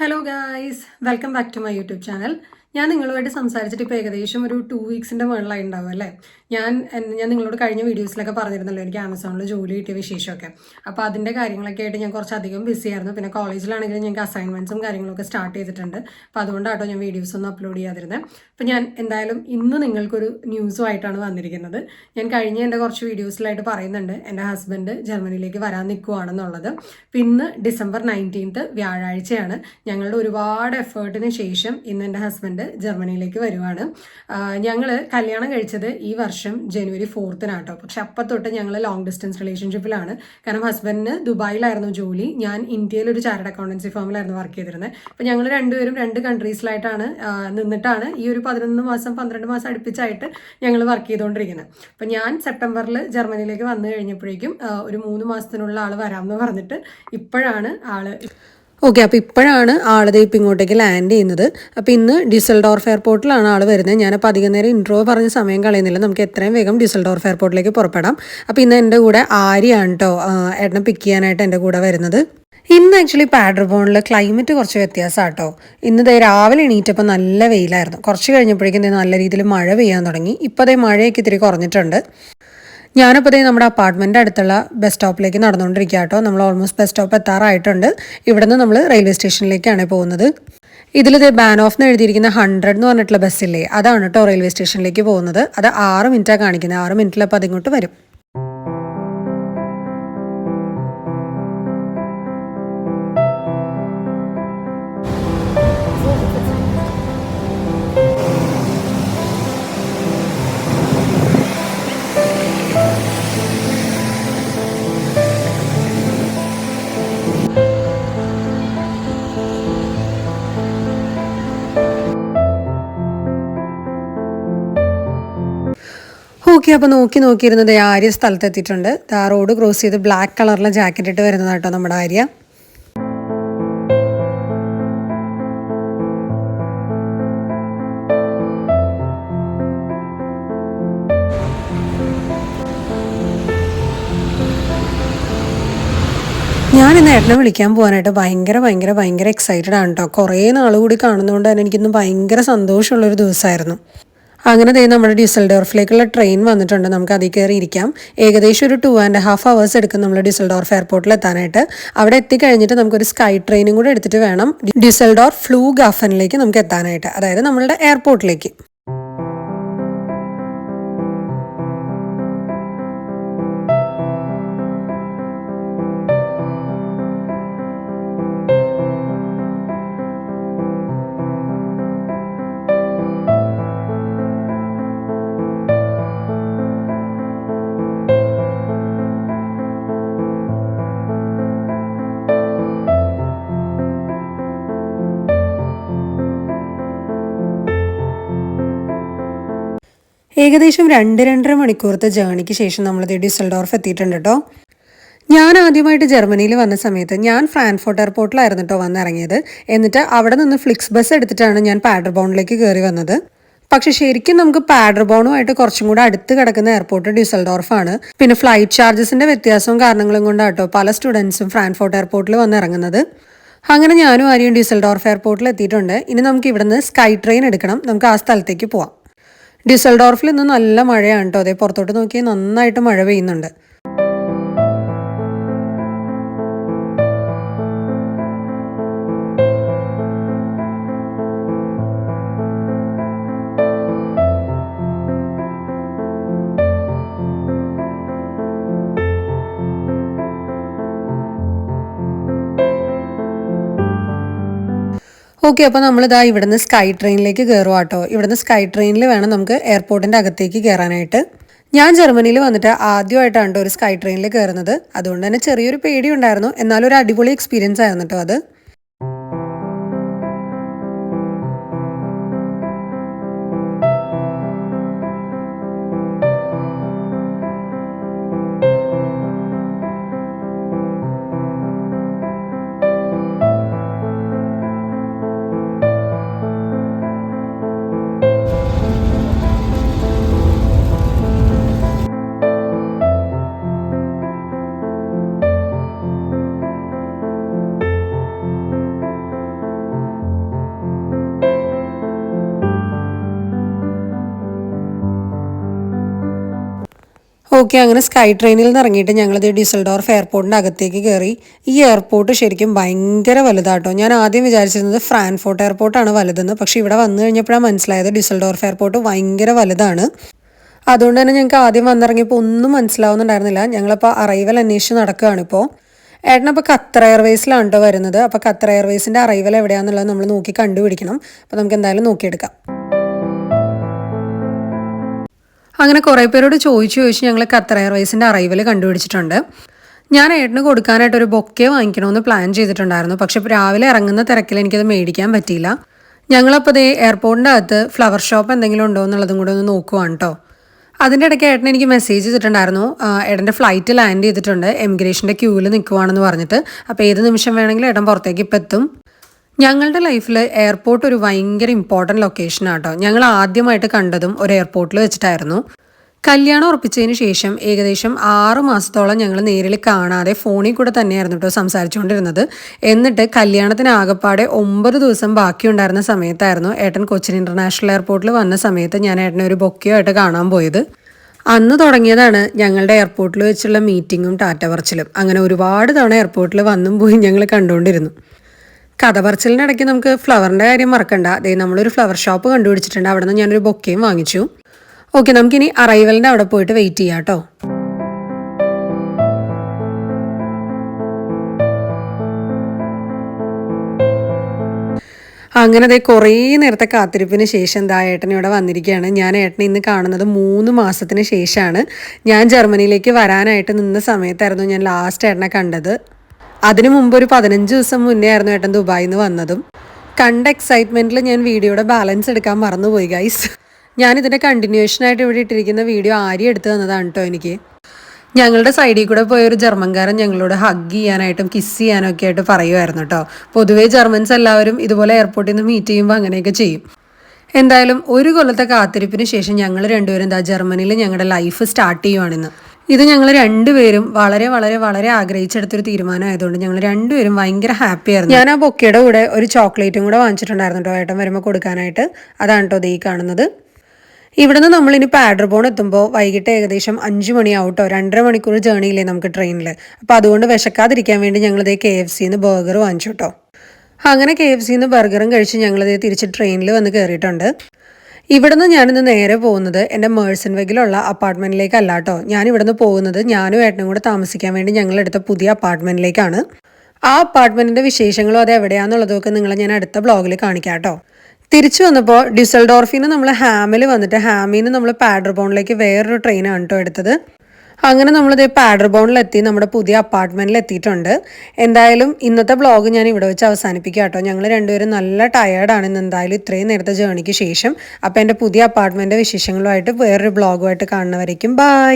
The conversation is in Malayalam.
Hello guys, welcome back to my YouTube channel. ഞാൻ നിങ്ങളുമായിട്ട് സംസാരിച്ചിട്ട് ഇപ്പോൾ ഏകദേശം ഒരു 2 വീക്സിൻ്റെ മുകളിലായി ഉണ്ടാവും അല്ലേ. ഞാൻ നിങ്ങളോട് കഴിഞ്ഞ വീഡിയോസിലൊക്കെ പറഞ്ഞിരുന്നല്ലോ എനിക്ക് ആമസോണിൽ ജോലി കിട്ടിയ വിശേഷമൊക്കെ. അപ്പോൾ അതിൻ്റെ കാര്യങ്ങളൊക്കെ ആയിട്ട് ഞാൻ കുറച്ചധികം ബിസി ആയിരുന്നു. പിന്നെ കോളേജിലാണെങ്കിലും ഞങ്ങൾക്ക് അസൈൻമെൻറ്റ്സും കാര്യങ്ങളൊക്കെ സ്റ്റാർട്ട് ചെയ്തിട്ടുണ്ട്. അപ്പോൾ അതുകൊണ്ടാട്ടോ ഞാൻ വീഡിയോസൊന്നും അപ്ലോഡ് ചെയ്യാതിരുന്നത്. അപ്പോൾ ഞാൻ എന്തായാലും ഇന്ന് നിങ്ങൾക്കൊരു ന്യൂസുമായിട്ടാണ് വന്നിരിക്കുന്നത്. ഞാൻ കഴിഞ്ഞ എൻ്റെ കുറച്ച് വീഡിയോസിലായിട്ട് പറയുന്നുണ്ട് എൻ്റെ ഹസ്ബൻഡ് ജർമ്മനിയിലേക്ക് വരാൻ നിൽക്കുവാണെന്നുള്ളത്. അപ്പോൾ ഇന്ന് ഡിസംബർ 19 വ്യാഴാഴ്ചയാണ്. ഞങ്ങളുടെ ഒരുപാട് എഫേർട്ടിന് ശേഷം ഇന്ന് എൻ്റെ ഹസ്ബൻഡ് ജർമ്മനിയിലേക്ക് വരുവാണ്. ഞങ്ങൾ കല്യാണം കഴിച്ചത് ഈ വർഷം ജനുവരി 4-നാട്ടോ. പക്ഷെ അപ്പം തൊട്ട് ഞങ്ങൾ ലോങ് ഡിസ്റ്റൻസ് റിലേഷൻഷിപ്പിലാണ്. കാരണം ഹസ്ബൻഡിന് ദുബായിലായിരുന്നു ജോലി, ഞാൻ ഇന്ത്യയിൽ ഒരു ചാർട്ടേഡ് അക്കൗണ്ടൻസി ഫേമിലായിരുന്നു വർക്ക് ചെയ്തിരുന്നത്. അപ്പോൾ ഞങ്ങൾ രണ്ടുപേരും 2 കൺട്രീസിലായിട്ടാണ് നിന്നിട്ടാണ് ഈ ഒരു 11 മാസം 12 മാസം അടുപ്പിച്ചായിട്ട് ഞങ്ങൾ വർക്ക് ചെയ്തുകൊണ്ടിരിക്കുന്നത്. അപ്പം ഞാൻ സെപ്റ്റംബറിൽ ജർമ്മനിയിലേക്ക് വന്നു കഴിഞ്ഞപ്പോഴേക്കും ഒരു 3 മാസത്തിനുള്ള ആൾ വരാമെന്ന് പറഞ്ഞിട്ട് ഇപ്പോഴാണ് ആള് ഓക്കെ. അപ്പോൾ ഇപ്പോഴാണ് ആളത് ഇപ്പം ഇങ്ങോട്ടേക്ക് ലാൻഡ് ചെയ്യുന്നത്. അപ്പോൾ ഇന്ന് ഡിസൽഡോർഫ് എയർപോർട്ടിലാണ് ആൾ വരുന്നത്. ഞാനപ്പോൾ അധികം നേരം ഇൻട്രോ പറഞ്ഞ സമയം കളയുന്നില്ല, നമുക്ക് എത്രയും വേഗം ഡിസൽഡോർഫ് എയർപോർട്ടിലേക്ക് പുറപ്പെടാം. അപ്പോൾ ഇന്ന് എൻ്റെ കൂടെ ആര്യാണ് കേട്ടോ ഏട്ടനെ പിക്ക് ചെയ്യാനായിട്ട് എൻ്റെ കൂടെ വരുന്നത്. ഇന്ന് ആക്ച്വലി പാഡർബോണിൽ ക്ലൈമറ്റ് കുറച്ച് വ്യത്യാസമാണ് കേട്ടോ. ഇന്ന് രാവിലെ എണീറ്റപ്പോൾ നല്ല വെയിലായിരുന്നു. കുറച്ച് കഴിഞ്ഞപ്പോഴേക്കും നല്ല രീതിയിൽ മഴ പെയ്യാൻ തുടങ്ങി. ഇപ്പോൾ മഴയൊക്കെ ഇത്തിരി കുറഞ്ഞിട്ടുണ്ട്. ഞാനപ്പോൾ നമ്മുടെ അപ്പാർട്ട്മെൻറ്റ് അടുത്തുള്ള ബസ് സ്റ്റോപ്പിലേക്ക് നടന്നുകൊണ്ടിരിക്കുക കേട്ടോ. നമ്മൾ ഓൾമോസ്റ്റ് ബസ് സ്റ്റോപ്പ് എത്താറായിട്ടുണ്ട്. ഇവിടെ നിന്ന് നമ്മൾ റെയിൽവേ സ്റ്റേഷനിലേക്കാണ് പോകുന്നത്. ഇതിൽ ബാൻ ഓഫ് എന്ന് എഴുതിയിരിക്കുന്ന 100 എന്ന് പറഞ്ഞിട്ടുള്ള ബസ്സില്ലേ, അതാണ് കേട്ടോ റെയിൽവേ സ്റ്റേഷനിലേക്ക് പോകുന്നത്. അത് 6 മിനിറ്റാണ് കാണിക്കുന്നത്. 6 മിനിറ്റിൽ അപ്പോൾ അതിങ്ങോട്ട് വരും. ഓക്കെ. അപ്പോൾ നോക്കിയിരുന്നത് ആര്യ സ്ഥലത്തെത്തിയിട്ടുണ്ട്. ആ റോഡ് ക്രോസ് ചെയ്ത് ബ്ലാക്ക് കളറിലെ ജാക്കറ്റ് ഇട്ട് വരുന്നതാട്ടോ നമ്മുടെ ആര്യ. ഞാനിന്ന് ഏട്ടനെ വിളിക്കാൻ പോകാനായിട്ട് ഭയങ്കര എക്സൈറ്റഡ് ആണ് കേട്ടോ. കുറേ നാൾ കൂടി കാണുന്നതുകൊണ്ട് തന്നെ എനിക്കിന്ന് ഭയങ്കര സന്തോഷമുള്ളൊരു ദിവസമായിരുന്നു. അങ്ങനെ നമ്മുടെ ഡിസൽഡോർഫിലേക്കുള്ള ട്രെയിൻ വന്നിട്ടുണ്ട്. നമുക്ക് അതിൽ കയറി ഇരിക്കാം. ഏകദേശം ഒരു 2.5 hours എടുക്കും നമ്മൾ ഡിസൽഡോർഫ് എയർപോർട്ടിൽ എത്താനായിട്ട്. അവിടെ എത്തിക്കഴിഞ്ഞിട്ട് നമുക്കൊരു സ്കൈ ട്രെയിനും കൂടെ എടുത്തിട്ട് വേണം ഡിസൽഡോർഫ് ഫ്ലൂഗാഫനിലേക്ക് നമുക്ക് എത്താനായിട്ട്, അതായത് നമ്മളുടെ എയർപോർട്ടിലേക്ക്. ഏകദേശം 2-2.5 മണിക്കൂറത്തെ ജേണിക്ക് ശേഷം നമ്മളിത് ഡിസൽഡോർഫ് എത്തിയിട്ടുണ്ട് കേട്ടോ. ഞാൻ ആദ്യമായിട്ട് ജർമ്മനിയിൽ വന്ന സമയത്ത് ഞാൻ ഫ്രാൻക്ഫർട്ട് എയർപോർട്ടിലായിരുന്നു കേട്ടോ വന്നിറങ്ങിയത്. എന്നിട്ട് അവിടെ നിന്ന് ഫ്ലിക്സ് ബസ് എടുത്തിട്ടാണ് ഞാൻ പാഡർബോണിലേക്ക് കയറി വന്നത്. പക്ഷെ ശരിക്കും നമുക്ക് പാഡർബോണുമായിട്ട് കുറച്ചും കൂടെ അടുത്ത് കിടക്കുന്ന എയർപോർട്ട് ഡിസൽഡോർഫാണ്. പിന്നെ ഫ്ലൈറ്റ് ചാർജസിന്റെ വ്യത്യാസവും കാരണങ്ങളും കൊണ്ടാട്ടോ പല സ്റ്റുഡൻസും ഫ്രാൻക്ഫർട്ട് എയർപോർട്ടിൽ വന്നിറങ്ങുന്നത്. അങ്ങനെ ഞാനും ആരെയും ഡിസൽഡോർഫ് എയർപോർട്ടിൽ എത്തിയിട്ടുണ്ട്. ഇനി നമുക്ക് ഇവിടുന്ന് സ്കൈ ട്രെയിൻ എടുക്കണം. നമുക്ക് ആ സ്ഥലത്തേക്ക് പോവാം. ഡിസൽഡോർഫിൽ ഇന്ന് നല്ല മഴയാണ് കേട്ടോ. അതേ പുറത്തോട്ട് നോക്കിയാൽ നന്നായിട്ട് മഴ പെയ്യുന്നുണ്ട്. ഓക്കെ. അപ്പോൾ നമ്മളിതാ ഇവിടുന്ന് സ്കൈ ട്രെയിനിലേക്ക് കയറുക കേട്ടോ. ഇവിടുന്ന് സ്കൈ ട്രെയിനിൽ വേണം നമുക്ക് എയർപോർട്ടിൻ്റെ അകത്തേക്ക് കയറാനായിട്ട്. ഞാൻ ജർമ്മനിയിൽ വന്നിട്ട് ആദ്യമായിട്ടാണ് ഒരു സ്കൈ ട്രെയിനിൽ കയറുന്നത്. അതുകൊണ്ട് തന്നെ ചെറിയൊരു പേടി ഉണ്ടായിരുന്നു. എന്നാലും ഒരു അടിപൊളി എക്സ്പീരിയൻസ് ആയിരുന്നു കേട്ടോ അത്. ഓക്കെ, അങ്ങനെ സ്കൈ ട്രെയിനിൽ നിന്ന് ഇറങ്ങിയിട്ട് ഞങ്ങളിത് ഡ്യൂസൽഡോർഫ് എയർപോർട്ടിൻ്റെ അകത്തേക്ക് കയറി. ഈ എയർപോർട്ട് ശരിക്കും ഭയങ്കര വലുതാട്ടോ. ഞാൻ ആദ്യം വിചാരിച്ചിരുന്നത് ഫ്രാൻക്ഫർട്ട് എയർപോർട്ടാണ് വലുതെന്ന്. പക്ഷേ ഇവിടെ വന്നു കഴിഞ്ഞപ്പോഴാണ് മനസ്സിലായത് ഡ്യൂസൽഡോർഫ് എയർപോർട്ട് ഭയങ്കര വലുതാണ്. അതുകൊണ്ട് തന്നെ ഞങ്ങൾക്ക് ആദ്യം വന്നിറങ്ങിയപ്പോൾ ഒന്നും മനസ്സിലാവുന്നുണ്ടായിരുന്നില്ല. ഞങ്ങളിപ്പോൾ അറൈവൽ അന്വേഷിച്ച് നടക്കുകയാണിപ്പോൾ. ഏട്ടനപ്പോൾ ഖത്തർ എയർവേസിലാണ് കേട്ടോ വരുന്നത്. അപ്പോൾ ഖത്തർ എയർവേസിൻ്റെ അറൈവൽ എവിടെയാണെന്നുള്ളത് നമ്മൾ നോക്കി കണ്ടുപിടിക്കണം. അപ്പോൾ നമുക്ക് എന്തായാലും നോക്കിയെടുക്കാം. അങ്ങനെ കുറേ പേരോട് ചോദിച്ച് ഞങ്ങൾ ഖത്തർ എയർവേസിൻ്റെ അറൈവൽ കണ്ടുപിടിച്ചിട്ടുണ്ട്. ഞാൻ ഏട്ടന് കൊടുക്കാനായിട്ട് ഒരു ബൊക്കെ വാങ്ങിക്കണമെന്ന് പ്ലാൻ ചെയ്തിട്ടുണ്ടായിരുന്നു. പക്ഷെ രാവിലെ ഇറങ്ങുന്ന തിരക്കിൽ എനിക്കത് മേടിക്കാൻ പറ്റിയില്ല. ഞങ്ങളപ്പോൾ ദേ എയർപോർട്ടിൻ്റെ അകത്ത് ഫ്ലവർ ഷോപ്പ് എന്തെങ്കിലും ഉണ്ടോ എന്നുള്ളതും കൂടെ ഒന്ന് നോക്കുവാണ് കേട്ടോ. അതിൻ്റെ ഇടയ്ക്ക് ഏട്ടൻ എനിക്ക് മെസ്സേജ് ചെയ്തിട്ടുണ്ടായിരുന്നു, ഏട്ടൻ്റെ ഫ്ലൈറ്റ് ലാൻഡ് ചെയ്തിട്ടുണ്ട്, എമിഗ്രേഷൻ്റെ ക്യൂവിൽ നിൽക്കുവാണെന്ന് പറഞ്ഞിട്ട്. അപ്പോൾ ഏത് നിമിഷം വേണമെങ്കിലും ഏട്ടൻ പുറത്തേക്ക് ഇപ്പം എത്തും. ഞങ്ങളുടെ ലൈഫിൽ എയർപോർട്ട് ഒരു ഭയങ്കര ഇമ്പോർട്ടൻറ്റ് ലൊക്കേഷനാണ് കേട്ടോ. ഞങ്ങൾ ആദ്യമായിട്ട് കണ്ടതും ഒരു എയർപോർട്ടിൽ വെച്ചിട്ടായിരുന്നു. കല്യാണം ഉറപ്പിച്ചതിന് ശേഷം ഏകദേശം 6 മാസത്തോളം ഞങ്ങൾ നേരിൽ കാണാതെ ഫോണിൽ കൂടെ തന്നെയായിരുന്നു കേട്ടോ സംസാരിച്ചുകൊണ്ടിരുന്നത്. എന്നിട്ട് കല്യാണത്തിന് ആകപ്പാടെ 9 ദിവസം ബാക്കിയുണ്ടായിരുന്ന സമയത്തായിരുന്നു ഏട്ടൻ കൊച്ചിൻ ഇൻ്റർനാഷണൽ എയർപോർട്ടിൽ വന്ന സമയത്ത് ഞാൻ ഏട്ടനെ ഒരു ബൊക്കെയായിട്ട് കാണാൻ പോയത്. അന്ന് തുടങ്ങിയതാണ് ഞങ്ങളുടെ എയർപോർട്ടിൽ വെച്ചുള്ള മീറ്റിങ്ങും ടാറ്റ പറച്ചിലും. അങ്ങനെ ഒരുപാട് തവണ എയർപോർട്ടിൽ വന്നും പോയി ഞങ്ങൾ കണ്ടുകൊണ്ടിരുന്നു. കഥ പറച്ചിലിനിടയ്ക്ക് നമുക്ക് ഫ്ലവറിൻ്റെ കാര്യം മറക്കണ്ട. അതേ നമ്മളൊരു ഫ്ലവർ ഷോപ്പ് കണ്ടുപിടിച്ചിട്ടുണ്ട്. അവിടെ നിന്ന് ഞാനൊരു ബൊക്കയും വാങ്ങിച്ചു. ഓക്കെ, നമുക്കിനി അറൈവലിൻ്റെ അവിടെ പോയിട്ട് വെയിറ്റ് ചെയ്യാം കേട്ടോ. അങ്ങനെ അതേ കുറേ നേരത്തെ കാത്തിരിപ്പിന് ശേഷം എന്താ ഏട്ടൻ ഇവിടെ വന്നിരിക്കുകയാണ്. ഞാൻ ഏട്ടനെ ഇന്ന് കാണുന്നത് 3 മാസത്തിന് ശേഷമാണ്. ഞാൻ ജർമ്മനിയിലേക്ക് വരാനായിട്ട് നിന്ന സമയത്തായിരുന്നു ഞാൻ ലാസ്റ്റ് ഏട്ടനെ കണ്ടത്. അതിനു മുമ്പ് ഒരു 15 ദിവസം മുന്നേ ആയിരുന്നു ഏട്ടൻ ദുബായിൽ നിന്ന് വന്നതും. കണ്ട എക്സൈറ്റ്മെൻറ്റിൽ ഞാൻ വീഡിയോയുടെ ബാലൻസ് എടുക്കാൻ മറന്നുപോയി ഗൈസ്. ഞാനിതിൻ്റെ കണ്ടിന്യൂഷനായിട്ട് ഇവിടെ ഇട്ടിരിക്കുന്ന വീഡിയോ ആര്യ എടുത്ത് തന്നതാണ് കേട്ടോ എനിക്ക്. ഞങ്ങളുടെ സൈഡിൽ കൂടെ പോയ ഒരു ജർമ്മൻകാരൻ ഞങ്ങളോട് ഹഗ് ചെയ്യാനായിട്ടും കിസ് ചെയ്യാനും ഒക്കെ ആയിട്ട് പറയുമായിരുന്നു കേട്ടോ. പൊതുവേ ജർമ്മൻസ് എല്ലാവരും ഇതുപോലെ എയർപോർട്ടിൽ നിന്ന് മീറ്റ് ചെയ്യുമ്പോൾ അങ്ങനെയൊക്കെ ചെയ്യും. എന്തായാലും ഒരു കൊല്ലത്തെ കാത്തിരിപ്പിന് ശേഷം ഞങ്ങൾ രണ്ടുപേരും എന്താ ജർമ്മനിയിൽ ഞങ്ങളുടെ ലൈഫ് സ്റ്റാർട്ട് ചെയ്യുവാണിന്ന്. ഇത് ഞങ്ങൾ രണ്ടുപേരും വളരെ വളരെ വളരെ ആഗ്രഹിച്ചെടുത്തൊരു തീരുമാനമായതുകൊണ്ട് ഞങ്ങൾ രണ്ടുപേരും ഭയങ്കര ഹാപ്പി ആയിരുന്നു. ഞാൻ ആ ബൊക്കയുടെ കൂടെ ഒരു ചോക്ലേറ്റും കൂടെ വാങ്ങിച്ചിട്ടുണ്ടായിരുന്നു കേട്ടോ ഏട്ടൻ വരുമ്പോൾ കൊടുക്കാനായിട്ട്. അതാണ് കേട്ടോ ഈ കാണുന്നത്. ഇവിടെ നിന്ന് നമ്മളിനി പാഡർബോൺ എത്തുമ്പോൾ വൈകിട്ട് ഏകദേശം 5 മണിയാവും കേട്ടോ. 2.5 മണിക്കൂർ ജേണിയില്ലേ നമുക്ക് ട്രെയിനിൽ. അപ്പോൾ അതുകൊണ്ട് വിശക്കാതിരിക്കാൻ വേണ്ടി ഞങ്ങളിതേ KFCന്ന് ബർഗർ വാങ്ങിച്ചു കേട്ടോ. അങ്ങനെ KFCന്ന് ബർഗറും കഴിച്ച് ഞങ്ങളിതേ തിരിച്ച് ട്രെയിനിൽ വന്ന് കയറിയിട്ടുണ്ട്. ഇവിടുന്ന് ഞാനിന്ന് നേരെ പോകുന്നത് എൻ്റെ മേഴ്സൺ വെഗിലുള്ള അപ്പാർട്ട്മെൻറ്റിലേക്കല്ല കേട്ടോ. ഞാൻ ഇവിടുന്ന് പോകുന്നത് ഞാനും ഏട്ടനും കൂടെ താമസിക്കാൻ വേണ്ടി ഞങ്ങളെടുത്ത പുതിയ അപ്പാർട്ട്മെൻറ്റിലേക്കാണ്. ആ അപ്പാർട്ട്മെൻറ്റിൻ്റെ വിശേഷങ്ങളും അത് എവിടെയാണെന്നുള്ളതൊക്കെ നിങ്ങളെ ഞാൻ അടുത്ത ബ്ലോഗിൽ കാണിക്കാം കേട്ടോ. തിരിച്ചു വന്നപ്പോൾ ഡ്യൂസൽഡോർഫിൽ നിന്ന് നമ്മൾ ഹാമിൽ വന്നിട്ട് ഹാമിൽ നിന്ന് നമ്മൾ പാഡർബോണിലേക്ക് വേറൊരു ട്രെയിനാണ് കേട്ടോ എടുത്തത്. അങ്ങനെ നമ്മളിത് പാഡർബോണിലെത്തി നമ്മുടെ പുതിയ അപ്പാർട്ട്മെൻറ്റിൽ എത്തിയിട്ടുണ്ട്. എന്തായാലും ഇന്നത്തെ വ്ളോഗ് ഞാൻ ഇവിടെ വെച്ച് അവസാനിപ്പിക്കുക കേട്ടോ. ഞങ്ങൾ രണ്ടുപേരും നല്ല ടയേർഡാണ് ഇന്ന് എന്തായാലും ഇത്രയും നേരത്തെ ജേണിക്ക് ശേഷം. അപ്പോൾ എൻ്റെ പുതിയ അപ്പാർട്ട്മെൻറ്റ് വിശേഷങ്ങളുമായിട്ട് വേറൊരു വ്ളോഗുമായിട്ട് കാണുന്നവരേക്കും ബൈ.